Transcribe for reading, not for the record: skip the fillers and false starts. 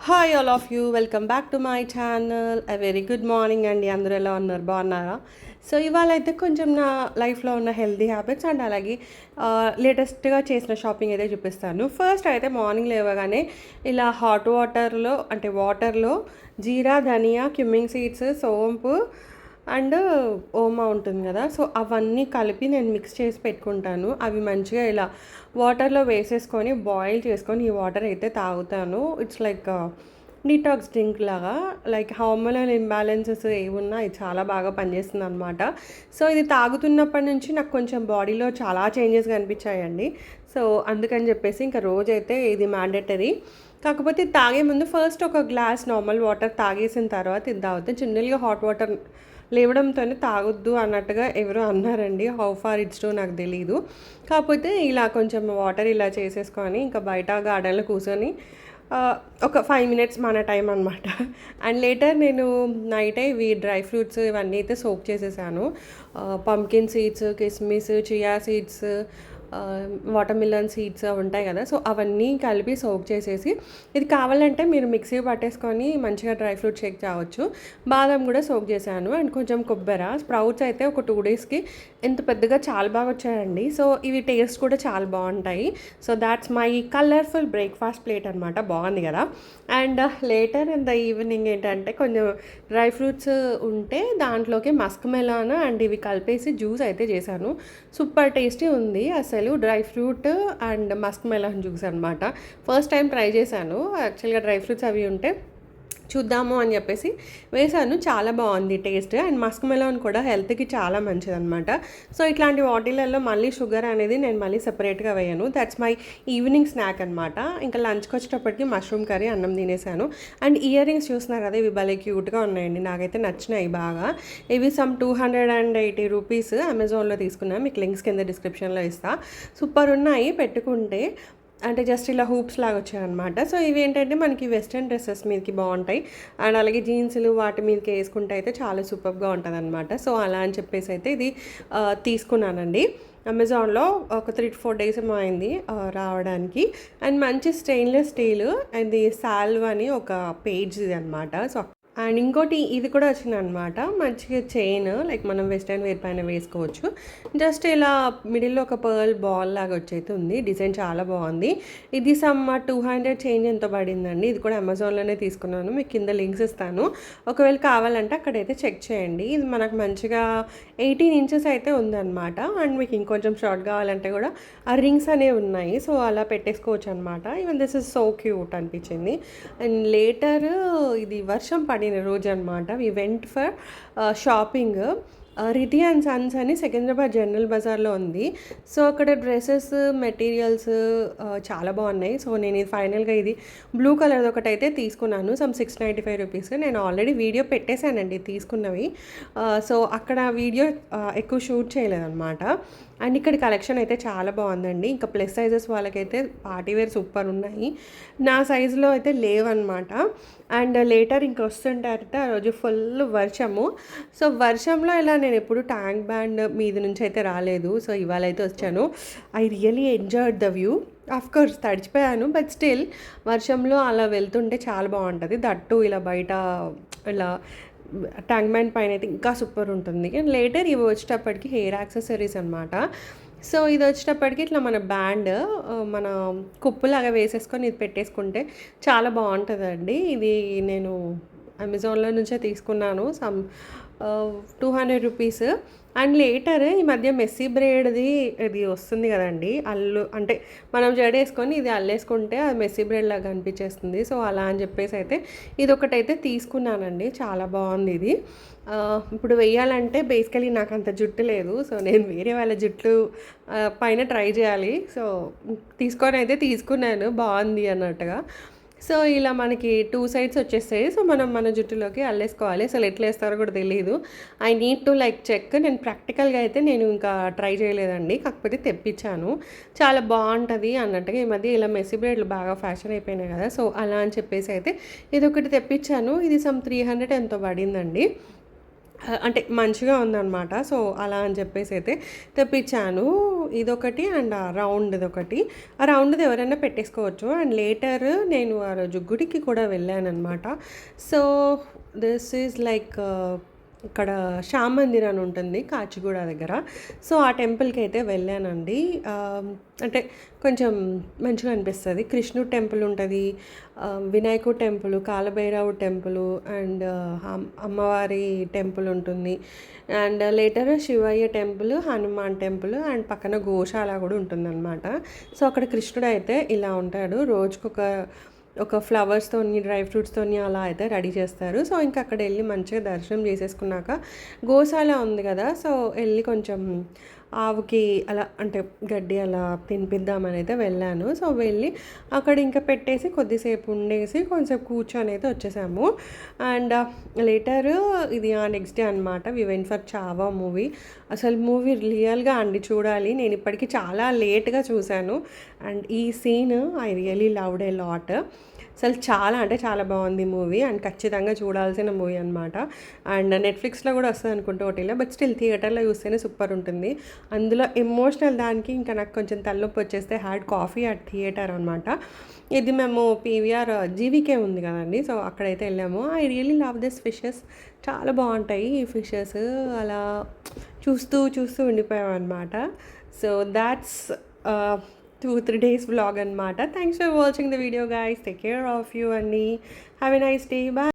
Hi all of you welcome back to my channel. A very good morning అండి. అందరూ ఎలా ఉన్నారు, బాగున్నారా? సో ఇవాళ అయితే కొంచెం నా లైఫ్లో ఉన్న హెల్తీ హ్యాబిట్స్ అండ్ అలాగే లేటెస్ట్గా చేసిన షాపింగ్ అయితే చూపిస్తాను. ఫస్ట్ అయితే మార్నింగ్ లేవగానే ఇలా హాట్ వాటర్లో జీరా, ధనియా, క్యుమ్మింగ్ సీడ్స్, సోంపు అండ్ ఓమా ఉంటుంది కదా, సో అవన్నీ కలిపి నేను మిక్స్ చేసి పెట్టుకుంటాను. అవి మంచిగా ఇలా వాటర్లో వేసేసుకొని బాయిల్ చేసుకొని ఈ వాటర్ అయితే తాగుతాను. ఇట్స్ లైక్ డీటాక్స్ డ్రింక్ లాగా. లైక్ హార్మోనల్ ఇంబ్యాలెన్సెస్ ఏమున్నా ఇది చాలా బాగా పనిచేస్తుంది అనమాట. సో ఇది తాగుతున్నప్పటి నుంచి నాకు కొంచెం బాడీలో చాలా చేంజెస్ కనిపించాయండి. సో అందుకని చెప్పేసి ఇంకా రోజైతే ఇది మ్యాండేటరీ. కాకపోతే తాగే ముందు ఫస్ట్ ఒక గ్లాస్ నార్మల్ వాటర్ తాగేసిన తర్వాత ఇది తాగుతాను. జనరల్గా హాట్ వాటర్ లేవడంతోనే తాగొద్దు అన్నట్టుగా ఎవరో అన్నారండి. హౌ ఫార్ ఇట్స్ ట్రూ నాకు తెలీదు. కాకపోతే ఇలా కొంచెం వాటర్ ఇలా చేసేసుకొని ఇంకా బయట గార్డెన్లో కూర్చొని ఒక 5 మినిట్స్ మన టైం అనమాట. అండ్ లేటర్ నేను నైటే ఇవి డ్రై ఫ్రూట్స్ ఇవన్నీ అయితే సోక్ చేసేసాను. పంకిన్ సీడ్స్, కిస్మిస్, chia seeds, water melon seeds అవి ఉంటాయి కదా, సో అవన్నీ కలిపి సోక్ చేసేసి ఇది కావాలంటే మీరు మిక్సీ పట్టేసుకొని మంచిగా డ్రై ఫ్రూట్ షేక్ తాగొచ్చు. బాదం కూడా సోక్ చేశాను అండ్ కొంచెం కొబ్బరి స్ప్రౌట్స్ అయితే ఒక 2 డేస్కి ఎంత పెద్దగా చాలా బాగా వచ్చాయండి. సో ఇవి టేస్ట్ కూడా చాలా బాగుంటాయి. So that's my colourful breakfast plate అనమాట. బాగుంది కదా. And later in the evening ఏంటంటే కొంచెం డ్రై ఫ్రూట్స్ ఉంటే దాంట్లోకి మస్క్ మెలాన్ అండ్ ఇవి కలిపేసి జ్యూస్ అయితే చేశాను. సూపర్ టేస్టీ ఉంది అసలు. Dry fruit and Musk melon juice అనమాట. ఫస్ట్ టైం ట్రై చేశాను. యాక్చువల్గా డ్రై ఫ్రూట్స్ అవి ఉంటే చూద్దాము అని చెప్పేసి వేసాను. చాలా బాగుంది టేస్ట్. అండ్ మస్క్ మెలాన్ కూడా హెల్త్కి చాలా మంచిదన్నమాట. సో ఇట్లాంటి వాటిలలో మళ్ళీ షుగర్ అనేది నేను మళ్ళీ సెపరేట్గా వేయను. దట్స్ మై ఈవినింగ్ స్నాక్ అనమాట. ఇంకా లంచ్కి వచ్చేటప్పటికి మష్రూమ్ కర్రీ అన్నం తినేసాను. అండ్ ఇయర్ రింగ్స్ చూస్తున్నారు కదా, ఇవి భలే క్యూట్గా ఉన్నాయండి. నాకైతే నచ్చినాయి బాగా. ఇవి సమ్ 280 రూపీస్ అమెజాన్లో తీసుకున్నాను. మీకు లింక్స్ కింద డిస్క్రిప్షన్లో ఇస్తా. సూపర్ ఉన్నాయి పెట్టుకుంటే. అంటే జస్ట్ ఇలా హూప్స్ లాగా వచ్చాయన్నమాట. సో ఇవి ఏంటంటే మనకి వెస్ట్రన్ డ్రెస్సెస్ మీదకి బాగుంటాయి. అండ్ అలాగే జీన్స్లు వాటి మీదకి వేసుకుంటే అయితే చాలా సూపర్గా ఉంటుంది అనమాట. సో అలా అని చెప్పేసి అయితే ఇది తీసుకున్నానండి అమెజాన్లో. ఒక 3-4 డేస్ ఏమో అయింది రావడానికి. అండ్ మంచి స్టెయిన్లెస్ స్టీల్ ఇది సాల్వ్ అని ఒక పేజ్ ఇది అనమాట. సో అండ్ ఇంకోటి ఇది కూడా వచ్చిందనమాట. మంచిగా చైన్ లైక్ మనం వెస్టర్న్ వేర్ పైన వేసుకోవచ్చు. జస్ట్ ఇలా మిడిల్లో ఒక పర్ల్ బాల్ లాగా వచ్చైతే ఉంది. డిజైన్ చాలా బాగుంది. ఇది సమ్ 200 చేంజ్ ఎంతో పడిందండి. ఇది కూడా అమెజాన్లోనే తీసుకున్నాను. మీకు కింద లింక్స్ ఇస్తాను. ఒకవేళ కావాలంటే అక్కడైతే చెక్ చేయండి. ఇది మనకు మంచిగా 18 ఇంచెస్ అయితే ఉందన్నమాట. అండ్ మీకు ఇంకొంచెం షార్ట్ కావాలంటే కూడా ఆ రింగ్స్ అనేవి ఉన్నాయి. సో అలా పెట్టేసుకోవచ్చు అనమాట. Even this is so cute అనిపించింది. అండ్ లేటర్ ఇది వర్షం పడిన రోజు అనమాట. We went for shopping. Riddhi and sons అని సికింద్రాబాద్ జనరల్ బజార్లో ఉంది. సో అక్కడ డ్రెస్సెస్ మెటీరియల్స్ చాలా బాగున్నాయి. సో నేను ఇది ఫైనల్గా ఇది బ్లూ కలర్ ఒకటైతే తీసుకున్నాను. Some 695 rupees. నేను ఆల్రెడీ వీడియో పెట్టేశానండి తీసుకున్నవి. సో అక్కడ వీడియో ఎక్కువ షూట్ చేయలేదన్నమాట. అండ్ ఇక్కడ కలెక్షన్ అయితే చాలా బాగుందండి. ఇంకా ప్లస్ సైజెస్ వాళ్ళకైతే పార్టీవేర్ సూపర్ ఉన్నాయి. నా సైజులో అయితే లేవన్నమాట. అండ్ లేటర్ ఇంక వస్తుంటారంటే ఆ రోజు ఫుల్ వర్షము. సో వర్షంలో ఇలా నేను ఎప్పుడు ట్యాంక్ బ్యాండ్ మీద నుంచి అయితే రాలేదు. సో ఇవాళ అయితే వచ్చాను. I really enjoyed the view. Of course తడిచిపోయాను, బట్ స్టిల్ వర్షంలో అలా వెళ్తుంటే చాలా బాగుంటుంది. దట్టు ఇలా బయట ఇలా ట్యాంక్ బ్యాండ్ పైన అయితే ఇంకా సూపర్ ఉంటుంది. అండ్ లేటర్ ఇవి వచ్చేటప్పటికి హెయిర్ యాక్సెసరీస్ అనమాట. సో ఇది వచ్చేటప్పటికి ఇట్లా మన బ్యాండ్ మన కుప్పులాగా వేసేసుకొని ఇది పెట్టేసుకుంటే చాలా బాగుంటుందండి. ఇది నేను అమెజాన్లో నుంచే తీసుకున్నాను. Some 200 rupees. అండ్ లేటర్ ఈ మధ్య మెస్సీ బ్రేడ్ది ఇది వస్తుంది కదండి, అంటే మనం జడేసుకొని ఇది అల్లేసుకుంటే అది మెస్సీ బ్రేడ్ లాగా అనిపించేస్తుంది. సో అలా అని చెప్పేసి అయితే ఇది ఒకటైతే తీసుకున్నానండి. చాలా బాగుంది ఇది. ఇప్పుడు వేయాలంటే బేసికలీ నాకు అంత జుట్టు లేదు. సో నేను వేరే వాళ్ళ జుట్లు పైన ట్రై చేయాలి. సో తీసుకొని అయితే తీసుకున్నాను, బాగుంది అన్నట్టుగా. సో ఇలా మనకి 2 సైడ్స్ వచ్చేస్తాయి. సో మనం మన జుట్టులోకి అల్లేసుకోవాలి. అసలు ఎట్లా వేస్తారో కూడా తెలియదు. I need to like check. నేను ప్రాక్టికల్గా అయితే నేను ఇంకా ట్రై చేయలేదండి, కాకపోతే తెప్పించాను. చాలా బాగుంటుంది అన్నట్టుగా. ఈ మధ్య ఇలా మెస్సీ బ్రేడ్లు బాగా ఫ్యాషన్ అయిపోయినాయి కదా, సో అలా అని చెప్పేసి అయితే ఇది ఒకటి తెప్పించాను. ఇది సమ్ 300 ఎంతో పడిందండి. అంటే మంచిగా ఉందనమాట. సో, అలా అని చెప్పేసైతే తెప్పిచ్చాను. ఇదొకటి అండ్ ఆ రౌండ్‌దొకటి. ఆ రౌండ్‌ది ఎవరైనా పెట్టేసుకోవచ్చు. అండ్ లేటర్ నేను ఆ రోజు గుడికి కూడా వెళ్ళాననమాట. సో, దిస్ ఈజ్ లైక్ ఇక్కడ శ్యామ్ మందిర్ అని ఉంటుంది కాచిగూడ దగ్గర. సో, ఆ టెంపుల్‌కైతే వెళ్ళానండి. అంటే కొంచెం మంచిగా అనిపిస్తది. కృష్ణుడు టెంపుల్ ఉంటది. వినాయకుడు టెంపులు, కాలభైరవుడు టెంపులు అండ్ అమ్మవారి టెంపుల్ ఉంటుంది. And later Shivayya temple, Hanuman temple and పక్కన గోశాల కూడా ఉంటుందన్నమాట. సో, అక్కడ కృష్ణుడైతే ఇలా ఉంటాడు. ఒక ఫ్లవర్స్‌తోని, డ్రై ఫ్రూట్స్‌తోని అలా అయితే రెడీ చేస్తారు. సో, ఇంక అక్కడెళ్ళి మంచిగా దర్శనం చేసేసుకున్నాక గోశాల ఉంది కదా! సో, ఎళ్లి కొంచెం ఆవుకి అలా అంటే గడ్డి అలా తినిపిద్దామని అయితే వెళ్ళాను. సో, వెళ్ళి అక్కడ ఇంకా పెట్టేసి కొద్దిసేపు ఉండేసి కొంచెంసేపు కూర్చొని అయితే వచ్చేసాము. అండ్ లేటర్ ఇది నెక్స్ట్ డే అనమాట. We went for 'Chhaava' movie. అసలు మూవీ రియల్‌గా అండి చూడాలి. నేను ఇప్పటికి చాలా లేట్‌గా చూశాను. అండ్ ఈ scene I really loved a lot. అసలు చాలా అంటే చాలా బాగుంది మూవీ అండ్ ఖచ్చితంగా చూడాల్సిన మూవీ అనమాట. అండ్ నెట్‌ఫ్లిక్స్‌లో కూడా వస్తది అనుకుంటా ఓటీలో. బట్ స్టిల్ థియేటర్‌లో చూస్తేనే సూపర్ ఉంటుంది. అందులో ఎమోషనల్ దానికి ఇంకా నాకు కొంచెం తలనొప్పి వచ్చేస్తే హ్యాడ్ కాఫీ అట్ థియేటర్ అనమాట. ఇది మేము పీవీఆర్ జీవీకే ఉంది కదండీ! సో, అక్కడైతే వెళ్ళాము. I really love this fishes. చాలా బాగుంటాయి ఈ ఫిషెస్. అలా చూస్తూ చూస్తూ ఉండిపోయామన్నమాట. సో, దాట్స్ 2-3 days vlog అనమాట. Thanks for watching the video guys. Take care of you అండి. Have a nice day. Bye.